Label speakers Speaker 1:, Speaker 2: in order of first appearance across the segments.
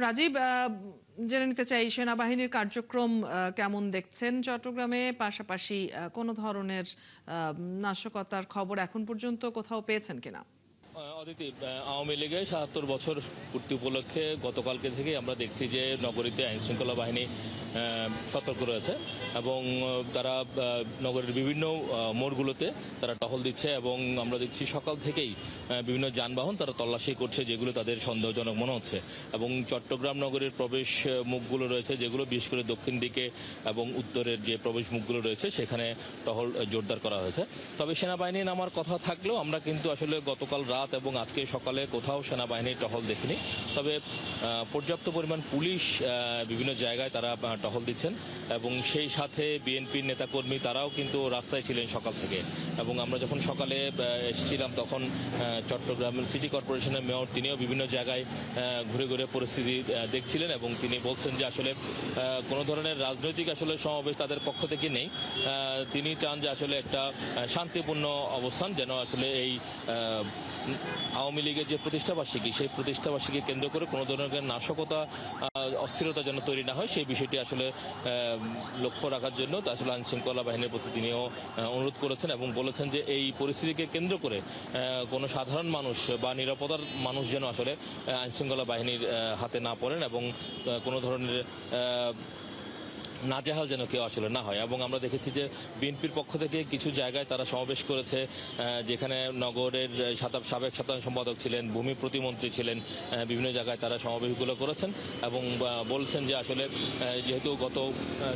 Speaker 1: রাজীব, জেনে নিতে চাই সেনাবাহিনীর কার্যক্রম কেমন দেখছেন চট্টগ্রামে, পাশাপাশি কোনো ধরনের নাশকতার খবর এখন পর্যন্ত কোথাও পেয়েছেন কিনা?
Speaker 2: অদিতি, আওয়ামী লীগের ৭৭ বছর পূর্তি উপলক্ষে গতকালকে থেকে আমরা দেখছি যে নগরীতে আইনশৃঙ্খলা বাহিনী সতর্ক রয়েছে এবং তারা নগরের বিভিন্ন মোড়গুলোতে তারা টহল দিচ্ছে এবং আমরা দেখছি সকাল থেকেই বিভিন্ন যানবাহন তারা তল্লাশি করছে, যেগুলো তাদের সন্দেহজনক মনে হচ্ছে। এবং চট্টগ্রাম নগরের প্রবেশ মুখগুলো রয়েছে, যেগুলো বিশেষ করে দক্ষিণ দিকে এবং উত্তরের যে প্রবেশ মুখগুলো রয়েছে সেখানে টহল জোরদার করা হয়েছে। তবে সেনাবাহিনী নামার কথা থাকলেও আমরা কিন্তু আসলে গতকাল রাত এবং আজকে সকালে কোথাও সেনাবাহিনীর টহল দেখিনি। তবে পর্যাপ্ত পরিমাণ পুলিশ বিভিন্ন জায়গায় তারা টহল দিচ্ছেন এবং সেই সাথে বিএনপির নেতাকর্মী তারাও কিন্তু রাস্তায় ছিলেন সকাল থেকে। এবং আমরা যখন সকালে এসেছিলাম তখন চট্টগ্রামের সিটি কর্পোরেশনের মেয়র তিনিও বিভিন্ন জায়গায় ঘুরে ঘুরে পরিস্থিতি দেখছিলেন এবং তিনি বলছেন যে আসলে কোনো ধরনের রাজনৈতিক আসলে সমাবেশ তাদের পক্ষ থেকে নেই। তিনি চান যে আসলে একটা শান্তিপূর্ণ অবস্থান যেন আসলে এই আওয়ামী লীগের যে প্রতিষ্ঠাবার্ষিকী সেই প্রতিষ্ঠাবার্ষিকী কেন্দ্র করে কোনো ধরনের নাশকতা অস্থিরতা যেন তৈরি না হয় সেই বিষয়টি আসলে লক্ষ্য রাখার জন্য আসলে আইনশৃঙ্খলা বাহিনীর প্রতি তিনিও অনুরোধ করেছেন এবং বলেছেন যে এই পরিস্থিতিকে কেন্দ্র করে কোনো সাধারণ মানুষ বা নিরাপত্তার মানুষ যেন আসলে আইনশৃঙ্খলা বাহিনীর হাতে না পড়েন এবং কোনো ধরনের নাজেহাল যেন কেউ আসলে না হয়। এবং আমরা দেখেছি যে বিএনপির পক্ষ থেকে কিছু জায়গায় তারা সমাবেশ করেছে, যেখানে নগরের সাবেক সাধারণ সম্পাদক ছিলেন, ভূমি প্রতিমন্ত্রী ছিলেন, বিভিন্ন জায়গায় তারা সমাবেশগুলো করেছেন এবং বলছেন যে আসলে যেহেতু গত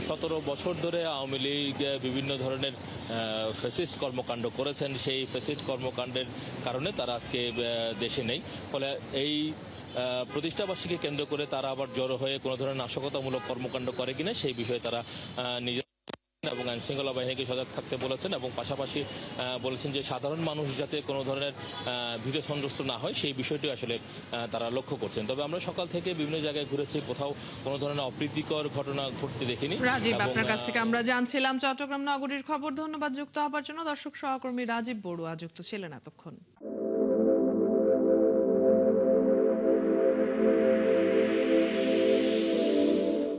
Speaker 2: 17 বছর ধরে আওয়ামী লীগ বিভিন্ন ধরনের ফ্যাসিস্ট কর্মকাণ্ড করেছেন, সেই ফ্যাসিস্ট কর্মকাণ্ডের কারণে তারা আজকে দেশে নেই। ফলে এই প্রতিষ্ঠাবার্ষিকী কেন্দ্র করে তারা আবার জড়ো হয়ে কোনো ধরনের নাশকতামূলক কর্মকাণ্ড করে কিনা সেই বিষয়ে তারা নিজের এবং আইনশৃঙ্খলা বাহিনীকে সজাগ থাকতে বলেছেন এবং পাশাপাশি বলেছেন যে সাধারণ মানুষ যাতে কোনো ধরনের ভীত সন্ত্রস্ত না হয় সেই বিষয়টি আসলে তারা লক্ষ্য করছেন। তবে আমরা সকাল থেকে বিভিন্ন জায়গায় ঘুরেছি, কোথাও কোনো ধরনের অপ্রীতিকর ঘটনা ঘটতে দেখিনি।
Speaker 1: রাজীব, আপনার কাছ থেকে আমরা জানছিলাম চট্টগ্রাম নগরীর খবর। ধন্যবাদ যুক্ত হবার জন্য। দর্শক সহকর্মী রাজীব বড়ুয়া যুক্ত ছিলেন এতক্ষণ।